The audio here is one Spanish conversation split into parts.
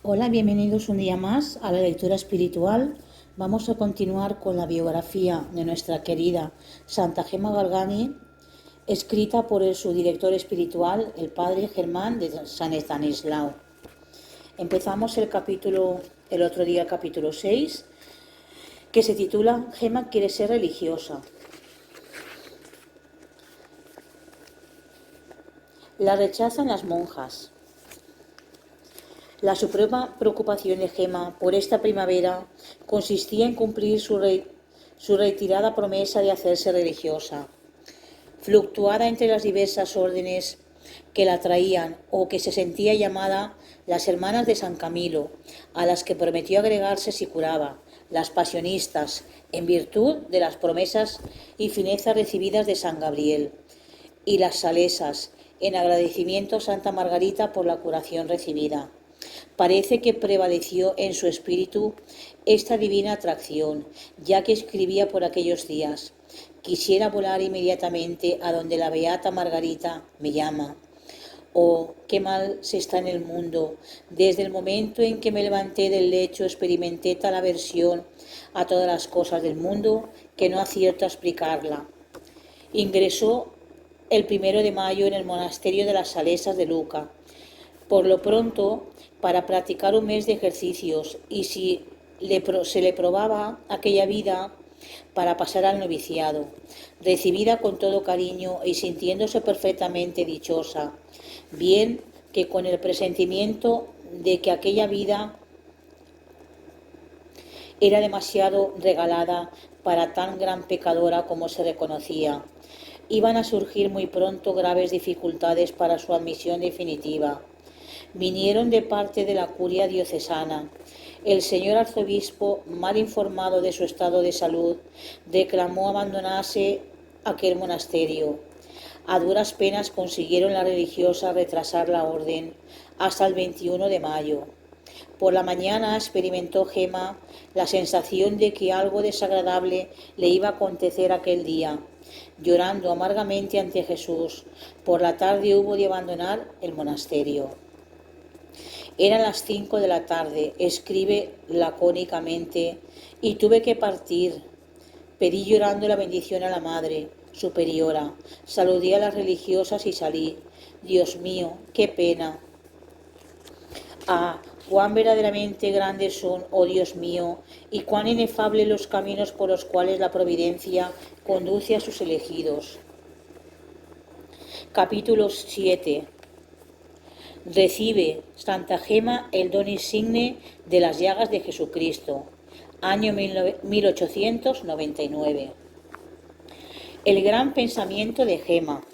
Hola, bienvenidos un día más a la lectura espiritual. Vamos a continuar con la biografía de nuestra querida Santa Gema Galgani, escrita por su director espiritual, el padre Germán de San Estanislao. Empezamos el otro día, el capítulo 6, que se titula Gema quiere ser religiosa. La rechazan las monjas. La suprema preocupación de Gema por esta primavera consistía en cumplir su retirada promesa de hacerse religiosa. Fluctuada entre las diversas órdenes que la traían o que se sentía llamada, las hermanas de San Camilo, a las que prometió agregarse si curaba, las pasionistas, en virtud de las promesas y finezas recibidas de San Gabriel, y las salesas, en agradecimiento a Santa Margarita por la curación recibida. Parece que prevaleció en su espíritu esta divina atracción, ya que escribía por aquellos días: quisiera volar inmediatamente a donde la beata Margarita me llama. Oh, qué mal se está en el mundo. Desde el momento en que me levanté del lecho experimenté tal aversión a todas las cosas del mundo que no acierto a explicarla. Ingresó el 1 de mayo en el monasterio de las Salesas de Luca, por lo pronto para practicar un mes de ejercicios, y si se le probaba aquella vida para pasar al noviciado, recibida con todo cariño y sintiéndose perfectamente dichosa, bien que con el presentimiento de que aquella vida era demasiado regalada para tan gran pecadora como se reconocía. Iban a surgir muy pronto graves dificultades para su admisión definitiva. Vinieron de parte de la curia diocesana. El señor arzobispo, mal informado de su estado de salud, reclamó abandonarse aquel monasterio. A duras penas consiguieron las religiosas retrasar la orden hasta el 21 de mayo. Por la mañana experimentó Gema la sensación de que algo desagradable le iba a acontecer aquel día, llorando amargamente ante Jesús. Por la tarde hubo de abandonar el monasterio. Eran las 5 de la tarde, escribe lacónicamente, y tuve que partir. Pedí llorando la bendición a la Madre Superiora, saludé a las religiosas y salí. Dios mío, qué pena. Ah, cuán verdaderamente grandes son, oh Dios mío, y cuán inefables los caminos por los cuales la providencia conduce a sus elegidos. Capítulo 7. Recibe Santa Gema el don insigne de las llagas de Jesucristo. Año 1899. El gran pensamiento de Gema.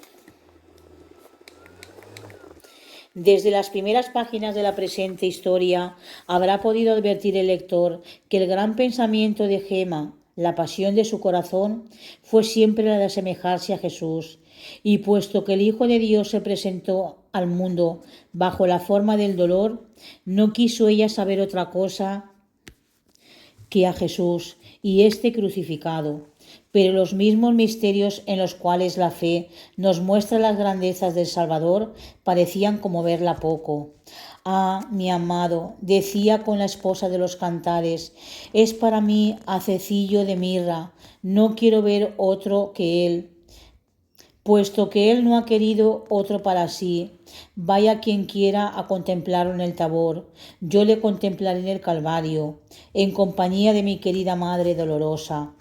Desde las primeras páginas de la presente historia habrá podido advertir el lector que el gran pensamiento de Gema, la pasión de su corazón, fue siempre la de asemejarse a Jesús, y puesto que el Hijo de Dios se presentó al mundo bajo la forma del dolor, no quiso ella saber otra cosa que a Jesús y este crucificado. Pero los mismos misterios en los cuales la fe nos muestra las grandezas del Salvador parecían conmoverla poco. Ah, mi amado, decía con la esposa de los cantares, es para mí hacecillo de mirra, no quiero ver otro que él, puesto que él no ha querido otro para sí. Vaya quien quiera a contemplarlo en el Tabor, yo le contemplaré en el Calvario, en compañía de mi querida Madre dolorosa.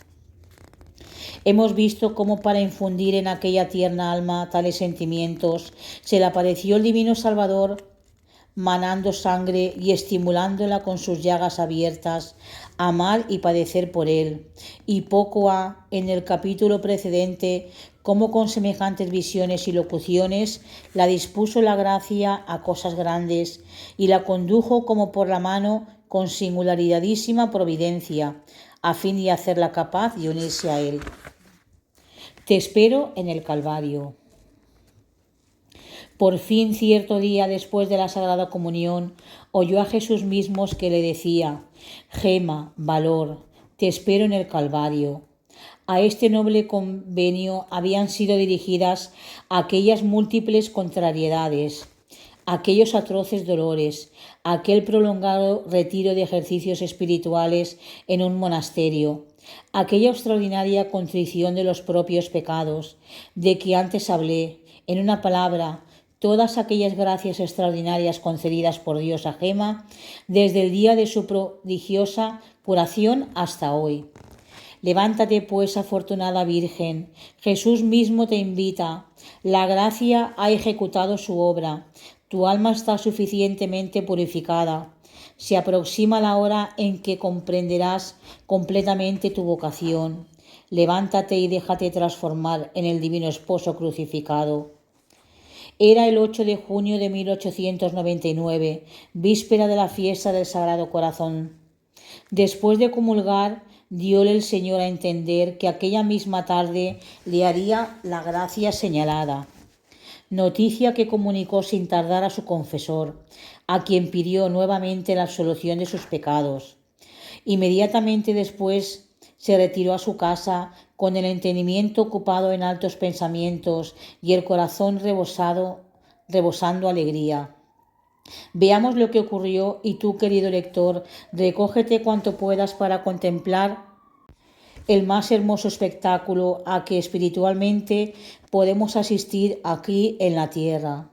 Hemos visto cómo para infundir en aquella tierna alma tales sentimientos se le apareció el divino Salvador manando sangre y estimulándola con sus llagas abiertas a amar y padecer por él. Y poco ha, en el capítulo precedente, cómo con semejantes visiones y locuciones la dispuso la gracia a cosas grandes y la condujo como por la mano con singularidadísima providencia, a fin de hacerla capaz de unirse a él. Te espero en el Calvario. Por fin, cierto día después de la Sagrada Comunión, oyó a Jesús mismo que le decía: Gema, valor, te espero en el Calvario. A este noble convenio habían sido dirigidas aquellas múltiples contrariedades, aquellos atroces dolores, aquel prolongado retiro de ejercicios espirituales en un monasterio, aquella extraordinaria contrición de los propios pecados, de que antes hablé, en una palabra, todas aquellas gracias extraordinarias concedidas por Dios a Gema desde el día de su prodigiosa curación hasta hoy. Levántate, pues, afortunada Virgen, Jesús mismo te invita, la gracia ha ejecutado su obra, tu alma está suficientemente purificada. Se aproxima la hora en que comprenderás completamente tu vocación. Levántate y déjate transformar en el Divino Esposo crucificado. Era el 8 de junio de 1899, víspera de la fiesta del Sagrado Corazón. Después de comulgar, diole el Señor a entender que aquella misma tarde le haría la gracia señalada. Noticia que comunicó sin tardar a su confesor, a quien pidió nuevamente la absolución de sus pecados. Inmediatamente después se retiró a su casa con el entendimiento ocupado en altos pensamientos y el corazón rebosando alegría. Veamos lo que ocurrió y tú, querido lector, recógete cuanto puedas para contemplar el más hermoso espectáculo a que espiritualmente podemos asistir aquí en la tierra.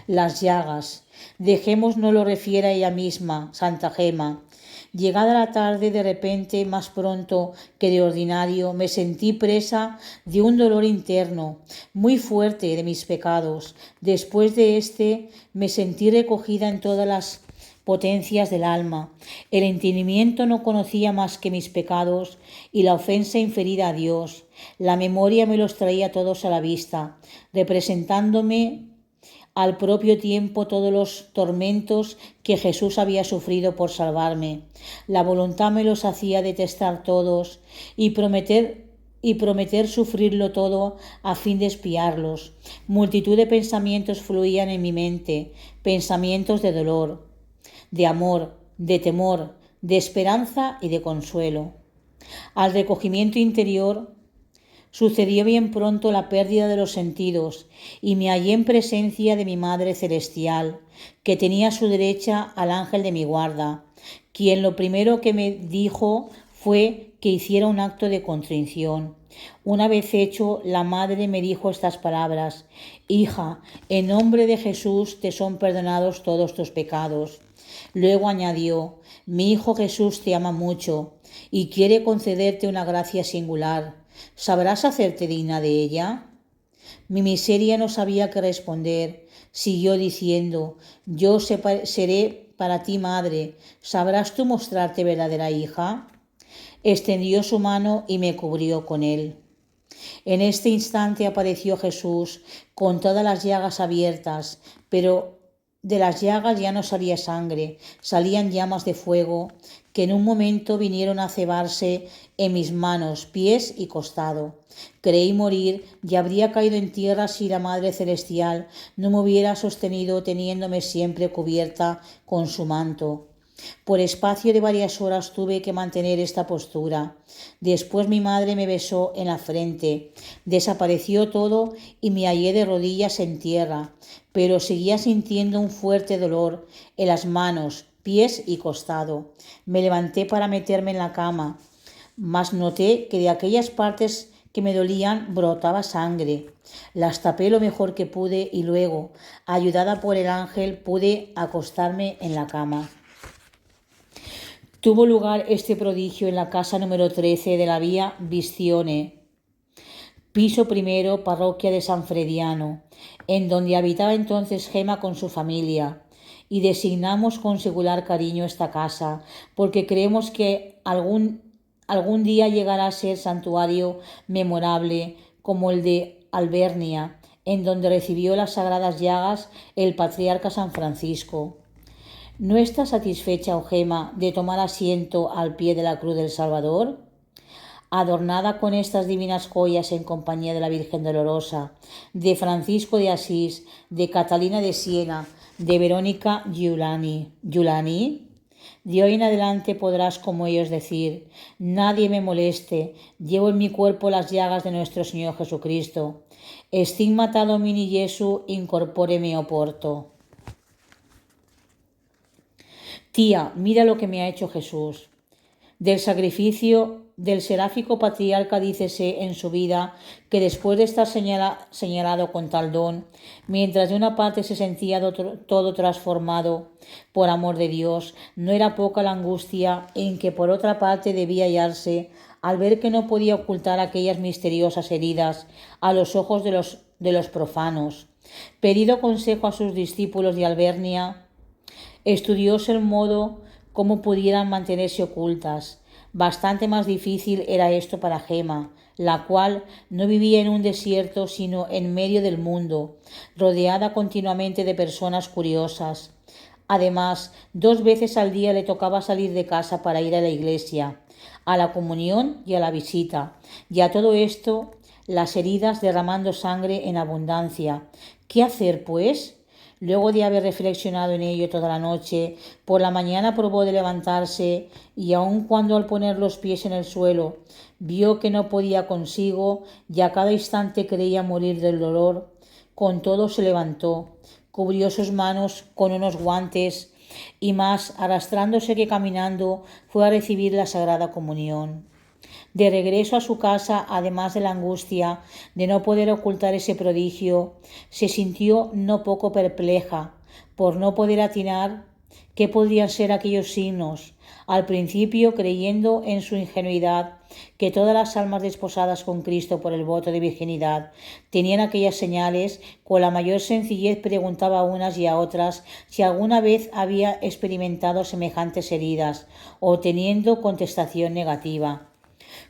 Las llagas. Dejemos no lo refiera ella misma, Santa Gema. Llegada la tarde, de repente, más pronto que de ordinario, me sentí presa de un dolor interno, muy fuerte de mis pecados. Después de me sentí recogida en todas las potencias del alma. El entendimiento no conocía más que mis pecados y la ofensa inferida a Dios. La memoria me los traía todos a la vista, representándome al propio tiempo todos los tormentos que Jesús había sufrido por salvarme. La voluntad me los hacía detestar todos y prometer sufrirlo todo a fin de expiarlos. Multitud de pensamientos fluían en mi mente, pensamientos de dolor, de amor, de temor, de esperanza y de consuelo. Al recogimiento interior sucedió bien pronto la pérdida de los sentidos y me hallé en presencia de mi Madre Celestial, que tenía a su derecha al ángel de mi guarda, quien lo primero que me dijo fue que hiciera un acto de contrición. Una vez hecho, la Madre me dijo estas palabras: «Hija, en nombre de Jesús te son perdonados todos tus pecados». Luego añadió: «Mi Hijo Jesús te ama mucho y quiere concederte una gracia singular. ¿Sabrás hacerte digna de ella?». Mi miseria no sabía qué responder. Siguió diciendo: «Yo seré para ti madre. ¿Sabrás tú mostrarte verdadera hija?». Extendió su mano y me cubrió con él. En este instante apareció Jesús con todas las llagas abiertas, pero de las llagas ya no salía sangre, salían llamas de fuego que en un momento vinieron a cebarse en mis manos, pies y costado. Creí morir y habría caído en tierra si la Madre Celestial no me hubiera sostenido teniéndome siempre cubierta con su manto. Por espacio de varias horas tuve que mantener esta postura. Después mi madre me besó en la frente. Desapareció todo y me hallé de rodillas en tierra, pero seguía sintiendo un fuerte dolor en las manos, pies y costado. Me levanté para meterme en la cama, mas noté que de aquellas partes que me dolían brotaba sangre. Las tapé lo mejor que pude y luego, ayudada por el ángel, pude acostarme en la cama. Tuvo lugar este prodigio en la casa número 13 de la vía Viscione, piso primero, parroquia de San Frediano, en donde habitaba entonces Gema con su familia, y designamos con singular cariño esta casa, porque creemos que algún día llegará a ser santuario memorable como el de Albernia, en donde recibió las sagradas llagas el patriarca San Francisco. ¿No estás satisfecha, oh Gema, de tomar asiento al pie de la cruz del Salvador? Adornada con estas divinas joyas en compañía de la Virgen Dolorosa, de Francisco de Asís, de Catalina de Siena, de Verónica Giuliani. De hoy en adelante podrás como ellos decir: «Nadie me moleste, llevo en mi cuerpo las llagas de nuestro Señor Jesucristo. Stigmata Domini Jesu incorpore meo porto». Tía, mira lo que me ha hecho Jesús. Del sacrificio del seráfico patriarca dícese en su vida que después de estar señalado con tal don, mientras de una parte se sentía todo transformado por amor de Dios, no era poca la angustia en que por otra parte debía hallarse al ver que no podía ocultar aquellas misteriosas heridas a los ojos de los profanos. Pedido consejo a sus discípulos de Albernia, estudióse el modo cómo pudieran mantenerse ocultas. Bastante más difícil era esto para Gema, la cual no vivía en un desierto sino en medio del mundo, rodeada continuamente de personas curiosas. Además, 2 veces al día le tocaba salir de casa para ir a la iglesia, a la comunión y a la visita, y a todo esto las heridas derramando sangre en abundancia. ¿Qué hacer, pues? Luego de haber reflexionado en ello toda la noche, por la mañana probó de levantarse y aun cuando al poner los pies en el suelo vio que no podía consigo y a cada instante creía morir del dolor, con todo se levantó, cubrió sus manos con unos guantes y más, arrastrándose que caminando, fue a recibir la Sagrada Comunión. De regreso a su casa, además de la angustia de no poder ocultar ese prodigio, se sintió no poco perpleja por no poder atinar qué podrían ser aquellos signos. Al principio, creyendo en su ingenuidad que todas las almas desposadas con Cristo por el voto de virginidad tenían aquellas señales, con la mayor sencillez preguntaba a unas y a otras si alguna vez había experimentado semejantes heridas, obteniendo contestación negativa.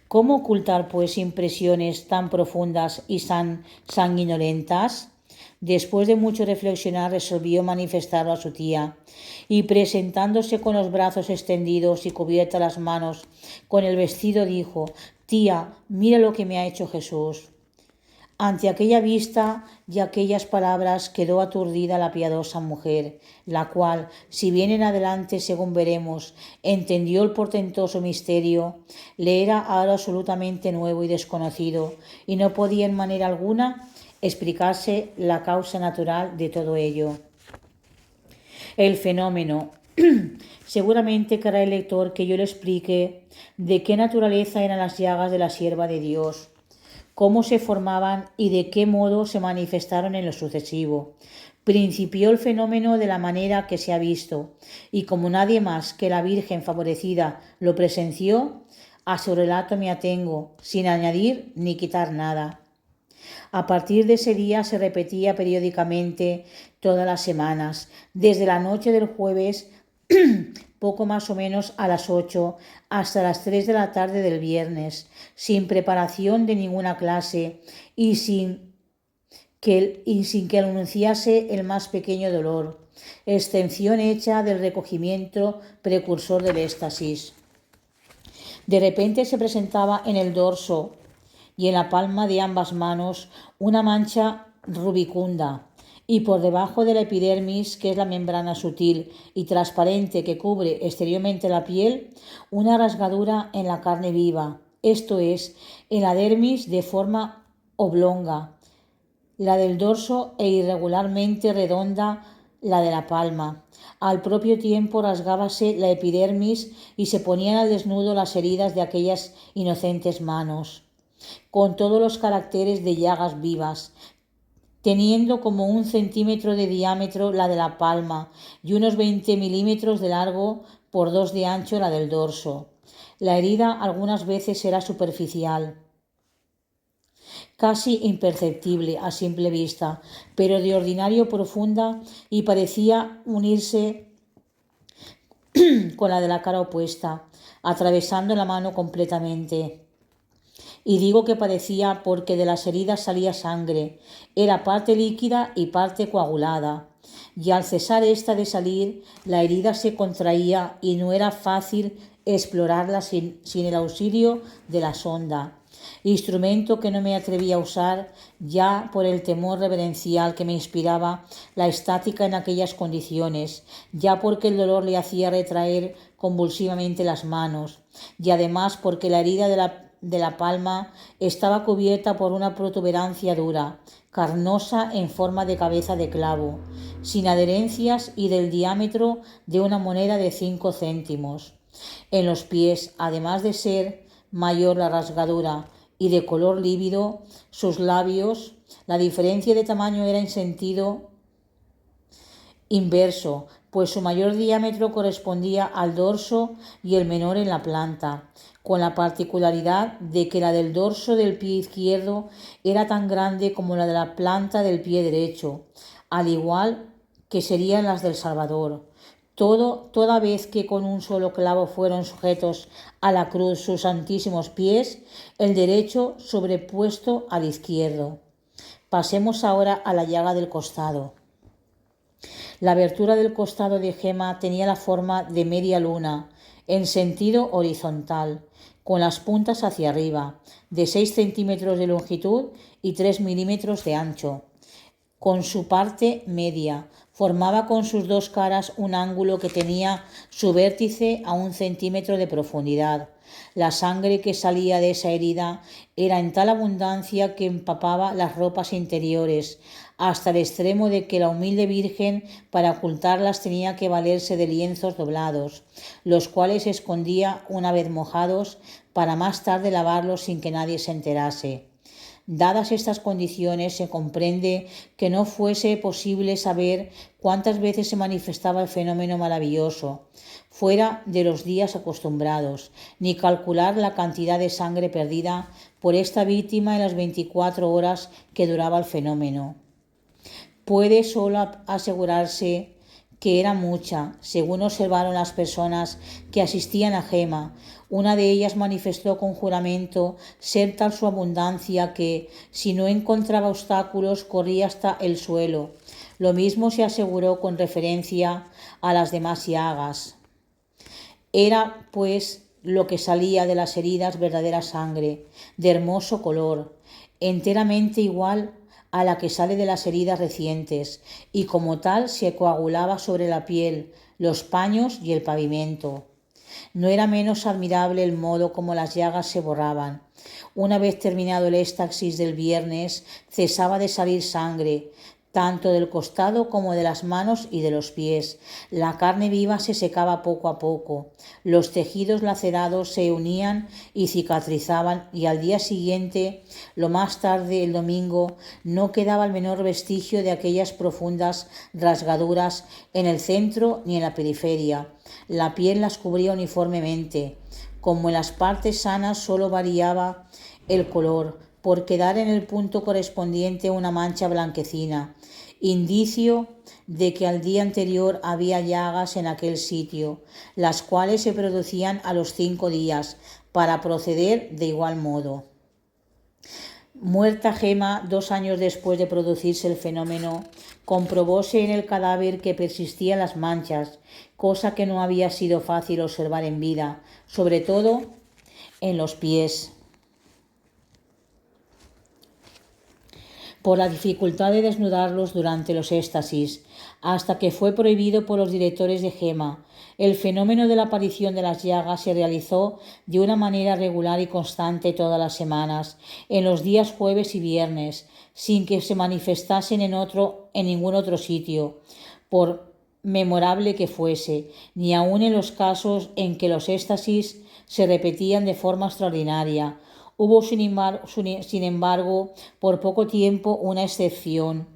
¿Cómo ocultar, pues, impresiones tan profundas y sanguinolentas? Después de mucho reflexionar, resolvió manifestarlo a su tía, y presentándose con los brazos extendidos y cubiertas las manos con el vestido, dijo: «Tía, mira lo que me ha hecho Jesús». Ante aquella vista y aquellas palabras quedó aturdida la piadosa mujer, la cual, si bien en adelante, según veremos, entendió el portentoso misterio, le era ahora absolutamente nuevo y desconocido, y no podía en manera alguna explicarse la causa natural de todo ello. El fenómeno. Seguramente querrá el lector que yo le explique de qué naturaleza eran las llagas de la sierva de Dios, cómo se formaban y de qué modo se manifestaron en lo sucesivo. Principió el fenómeno de la manera que se ha visto, y como nadie más que la Virgen favorecida lo presenció, a su relato me atengo, sin añadir ni quitar nada. A partir de ese día se repetía periódicamente todas las semanas, desde la noche del jueves, poco más o menos a las 8, hasta las 3 de la tarde del viernes, sin preparación de ninguna clase y sin que anunciase el más pequeño dolor, excepción hecha del recogimiento precursor del éxtasis. De repente se presentaba en el dorso y en la palma de ambas manos una mancha rubicunda, y por debajo de la epidermis, que es la membrana sutil y transparente que cubre exteriormente la piel, una rasgadura en la carne viva, esto es, en la dermis de forma oblonga, la del dorso, e irregularmente redonda la de la palma. Al propio tiempo rasgábase la epidermis y se ponían al desnudo las heridas de aquellas inocentes manos, con todos los caracteres de llagas vivas, teniendo como 1 centímetro de diámetro la de la palma y unos 20 milímetros de largo por 2 de ancho la del dorso. La herida algunas veces era superficial, casi imperceptible a simple vista, pero de ordinario profunda, y parecía unirse con la de la cara opuesta, atravesando la mano completamente. Y digo que parecía porque de las heridas salía sangre, era parte líquida y parte coagulada, y al cesar esta de salir, la herida se contraía y no era fácil explorarla sin el auxilio de la sonda, instrumento que no me atrevía a usar ya por el temor reverencial que me inspiraba la estática en aquellas condiciones, ya porque el dolor le hacía retraer convulsivamente las manos, y además porque la herida de la palma estaba cubierta por una protuberancia dura, carnosa en forma de cabeza de clavo, sin adherencias y del diámetro de una moneda de 5 céntimos. En los pies, además de ser mayor la rasgadura y de color lívido, sus labios, la diferencia de tamaño era en sentido inverso, pues su mayor diámetro correspondía al dorso y el menor en la planta, con la particularidad de que la del dorso del pie izquierdo era tan grande como la de la planta del pie derecho, al igual que serían las del Salvador. Toda vez que con un solo clavo fueron sujetos a la cruz sus santísimos pies, el derecho sobrepuesto al izquierdo. Pasemos ahora a la llaga del costado. La abertura del costado de Gema tenía la forma de media luna, en sentido horizontal, con las puntas hacia arriba, de 6 centímetros de longitud y 3 milímetros de ancho. Con su parte media, formaba con sus dos caras un ángulo que tenía su vértice a 1 centímetro de profundidad. La sangre que salía de esa herida era en tal abundancia que empapaba las ropas interiores, hasta el extremo de que la humilde Virgen, para ocultarlas, tenía que valerse de lienzos doblados, los cuales escondía una vez mojados, para más tarde lavarlos sin que nadie se enterase. Dadas estas condiciones, se comprende que no fuese posible saber cuántas veces se manifestaba el fenómeno maravilloso, fuera de los días acostumbrados, ni calcular la cantidad de sangre perdida por esta víctima en las 24 horas que duraba el fenómeno. Puede solo asegurarse que era mucha, según observaron las personas que asistían a Gema. Una de ellas manifestó con juramento ser tal su abundancia que, si no encontraba obstáculos, corría hasta el suelo. Lo mismo se aseguró con referencia a las demás llagas. Era, pues, lo que salía de las heridas verdadera sangre, de hermoso color, enteramente igual a la que sale de las heridas recientes, y como tal se coagulaba sobre la piel, los paños y el pavimento. No era menos admirable el modo como las llagas se borraban. Una vez terminado el éxtasis del viernes, cesaba de salir sangre, tanto del costado como de las manos y de los pies. La carne viva se secaba poco a poco. Los tejidos lacerados se unían y cicatrizaban, y al día siguiente, lo más tarde el domingo, no quedaba el menor vestigio de aquellas profundas rasgaduras en el centro ni en la periferia. La piel las cubría uniformemente. Como en las partes sanas solo variaba el color, por quedar en el punto correspondiente una mancha blanquecina, indicio de que al día anterior había llagas en aquel sitio, las cuales se producían a los 5 días, para proceder de igual modo. Muerta Gema, 2 años después de producirse el fenómeno, comprobóse en el cadáver que persistían las manchas, cosa que no había sido fácil observar en vida, sobre todo en los pies, por la dificultad de desnudarlos durante los éxtasis, hasta que fue prohibido por los directores de Gema. El fenómeno de la aparición de las llagas se realizó de una manera regular y constante todas las semanas, en los días jueves y viernes, sin que se manifestasen en ningún otro sitio, por memorable que fuese, ni aun en los casos en que los éxtasis se repetían de forma extraordinaria. Hubo, sin embargo, por poco tiempo una excepción,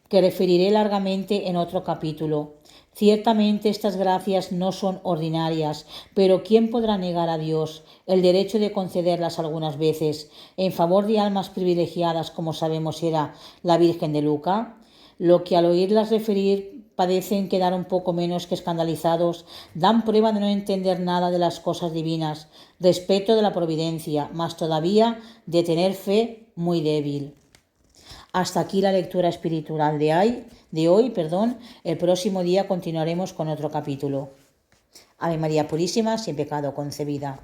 que referiré largamente en otro capítulo. Ciertamente estas gracias no son ordinarias, pero ¿quién podrá negar a Dios el derecho de concederlas algunas veces en favor de almas privilegiadas, como sabemos era la Virgen de Luca? Lo que al oírlas referir parecen quedar un poco menos que escandalizados, dan prueba de no entender nada de las cosas divinas, respeto de la providencia, más todavía de tener fe muy débil. Hasta aquí la lectura espiritual de hoy. El próximo día continuaremos con otro capítulo. Ave María Purísima, sin pecado concebida.